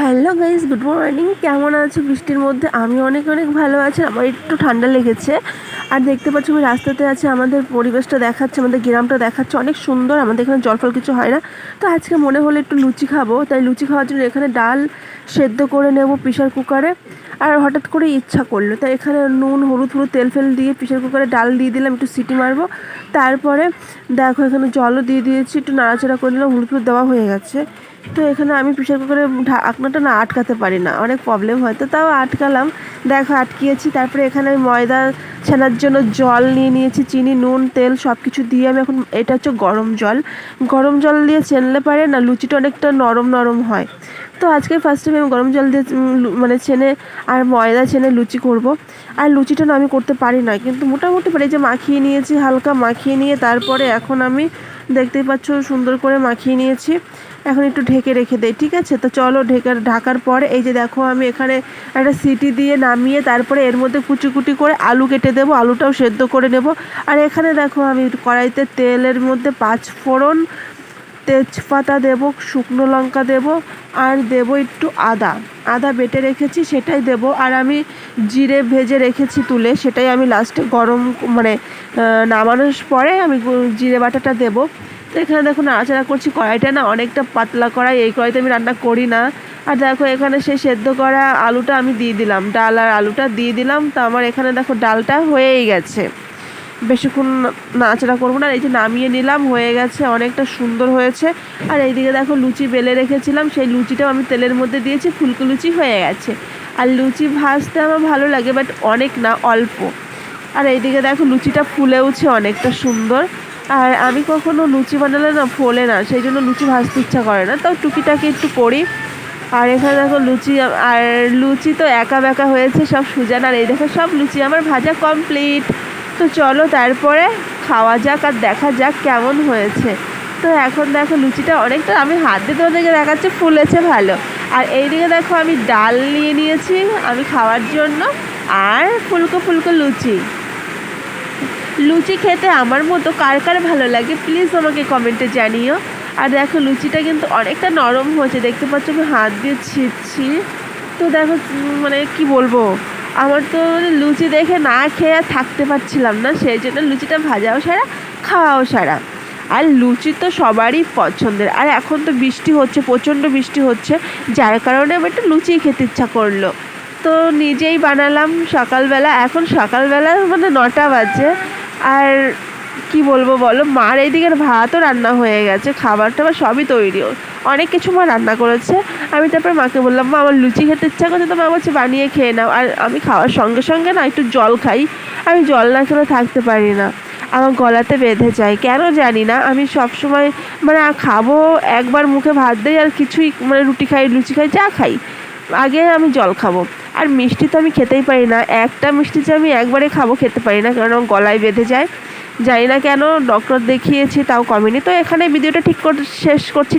Hello guys, good morning. কেমন আছো বৃষ্টির মধ্যে? আমি অনেক অনেক ভালো আছি। আমার একটু ঠান্ডা লেগেছে। আর দেখতে পাচ্ছ আমি রাস্তাতে আছি, আমাদের পরিবেশটা দেখাচ্ছে, আমাদের গ্রামটা দেখাচ্ছে অনেক সুন্দর। আমাদের এখানে জলফল কিছু হয় না। তো আজকে মনে হলো একটু লুচি খাবো, তাই লুচি খাওয়ার জন্য এখানে ডাল সেদ্ধ করে নেব প্রেশার কুকারে। আর হঠাৎ করে ইচ্ছা করলো, তাই এখানে নুন হলুদ তেল ফেল দিয়ে প্রেশার কুকারে ডাল দিয়ে দিলাম, একটু সিটি মারবো। তারপরে দেখো এখানে জলও দিয়ে দিয়েছি, একটু নাড়াচাড়া করে দিলাম, হলুদ দেওয়া হয়ে গেছে। তো এখানে আমি প্রেশার কুকারে ঢাকনাটা না আটকাতে পারি না, অনেক প্রবলেম হয়, তো তাও আটকালাম। দেখো আটকিয়েছি। তারপরে এখানে আমি ময়দা ছানার জন্য জল নিয়ে নিয়েছি, চিনি নুন তেল সব কিছু দিয়ে আমি এখন, এটা হচ্ছে গরম জল। গরম জল দিয়ে ছেনলে পারে না লুচিটা অনেকটা নরম নরম হয়। তো আজকে ফার্স্ট টাইম আমি গরম জল দিয়ে মানে ছেনে আর ময়দা ছেনে লুচি করব। আর লুচিটা না আমি করতে পারি না, কিন্তু মোটামুটি পারি। যে মাখিয়ে নিয়েছি, হালকা মাখিয়ে নিয়ে তারপরে এখন আমি দেখতেই পাচ্ছ সুন্দর করে মাখিয়ে নিয়েছি। এখন একটু ঢেকে রেখে দেই, ঠিক আছে? তো চলো ঢাকার পরে এই যে দেখো আমি এখানে একটা সিটি দিয়ে নামিয়ে তারপরে এর মধ্যে কুচি কুটি করে আলু কেটে দেবো, আলুটাও সেদ্ধ করে নেব। আর এখানে দেখো আমি কড়াইতে তেলের মধ্যে 5 ফোড়ন, তেজপাতা দেব, শুকনো লঙ্কা দেব, আর দেব একটু আদা বেটে রেখেছি সেটাই দেব। আর আমি জিরে ভেজে রেখেছি তুলে, সেটাই আমি লাস্টে গরম মানে নামানোর পরে আমি জিরে বাটাটা দেব। তো এখানে দেখো নাড়াচাড়া করছি। কড়াইটা না অনেকটা পাতলা কড়াই, এই কড়াইতে আমি রান্না করি না। আর দেখো এখানে সেই সেদ্ধ করা আলুটা আমি দিয়ে দিলাম, ডাল আর আলুটা দিয়ে দিলাম। তো আমার এখানে দেখো ডালটা হয়েই গেছে, বেশিক্ষণ নাড়াচাড়া করবো না। এই যে নামিয়ে নিলাম, হয়ে গেছে, অনেকটা সুন্দর হয়েছে। আর এইদিকে দেখো লুচি বেলে রেখেছিলাম, সেই লুচিটাও আমি তেলের মধ্যে দিয়েছি, ফুলকো লুচি হয়ে গেছে। আর লুচি ভাজতে আমার ভালো লাগে, বাট অনেক না, অল্প। আর এইদিকে দেখো লুচিটা ফুলেওছে অনেকটা সুন্দর। আর আমি কখনো লুচি বানালে না ফোলে না, সেই জন্য লুচি ভাজতে ইচ্ছা করে না, তাও টুকিটাকি একটু করি। আর এখানে দেখো লুচি, আর লুচি তো একা বেঁকা হয়েছে সব সুজান। আর এই দেখো সব লুচি আমার ভাজা কমপ্লিট। তো চলো তারপরে খাওয়া যাক আর দেখা যাক কেমন হয়েছে। তো এখন দেখো লুচিটা অনেকটা, আমি হাত দিয়ে তোমাদেরকে দেখাচ্ছি, ফুলেছে ভালো। আর এইদিকে দেখো আমি ডাল নিয়ে নিয়েছি আমি খাওয়ার জন্য, আর ফুলকো ফুলকো লুচি। লুচি খেতে আমার মতো কার কার ভালো লাগে প্লিজ আমাকে কমেন্টে জানিও। আর দেখো লুচিটা কিন্তু অনেকটা নরম হয়েছে, দেখতে পাচ্ছ আমি হাত দিয়ে ছিঁড়ছি। তো দেখো মানে কি বলবো, আমার তো লুচি দেখে না খেয়ে আর থাকতে পারছিলাম না, সেই জন্য লুচিটা ভাজাও সারা, খাওয়াও সারা। আর লুচি তো সবারই পছন্দের। আর এখন তো বৃষ্টি হচ্ছে, প্রচণ্ড বৃষ্টি হচ্ছে, যার কারণে আমার একটু লুচি খেতে ইচ্ছা করলো। তো নিজেই বানালাম সকালবেলা, এখন সকালবেলা মানে 9টা বাজে। আর কি বলবো বলো, মার এইদিকের ভাতও রান্না হয়ে গেছে, খাবার টাবার সবই তৈরি, অনেক কিছু মা রান্না করেছে। আমি তারপর মাকে বললাম, মা আমার লুচি খেতে ইচ্ছা করছে, তো মা বলছে বানিয়ে খেয়ে নাও। আর আমি খাওয়ার সঙ্গে সঙ্গে না একটু জল খাই, আমি জল না খেলে থাকতে পারি না, আমার গলাতে বেঁধে যায় কেন জানি না। আমি সব সময় মানে খাবো, একবার মুখে ভাত দেই আর কিছুই, মানে রুটি খাই লুচি খাই যা খাই, আগে আমি জল খাবো। আর মিষ্টি তো আমি খেতেই পারি না, একটা মিষ্টি যে আমি একবারে খাবো খেতে পারি না, কারণ আমার গলায় বেঁধে যায়। জানি না কেন, ডক্টর দেখিয়েছি তাও কমেনি। তো এখানে ভিডিওটা ঠিক শেষ করছি।